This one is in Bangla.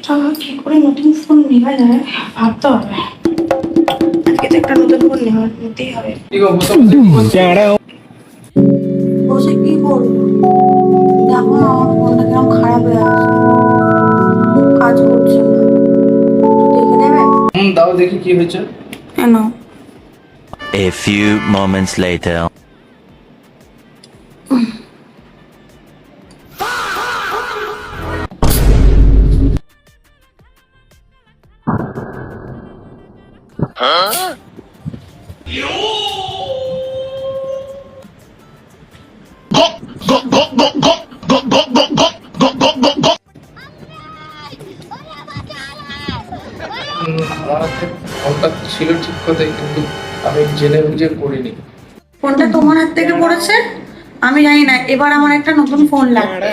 টাকা কি করে নতুন ফোন নেওয়া যায় ভাবতে হবে। আজকে তো একটা নতুন ফোন নিতেই হবে। বসে কি করবো? দেখো না আমার ফোনটা কিরকম খারাপ হয়ে আছে, কাজ করছে না। দেখে নেবে? দাও দেখি কি হয়েছে। কেন? A few moments later. আমার হাতে ফোনটা ছিল ঠিক কথাই, কিন্তু আমি জেনে বুঝে করিনি। ফোনটা তোমার হাত থেকে পড়েছে, আমি জানি না। এবার আমার একটা নতুন ফোন লাগবে।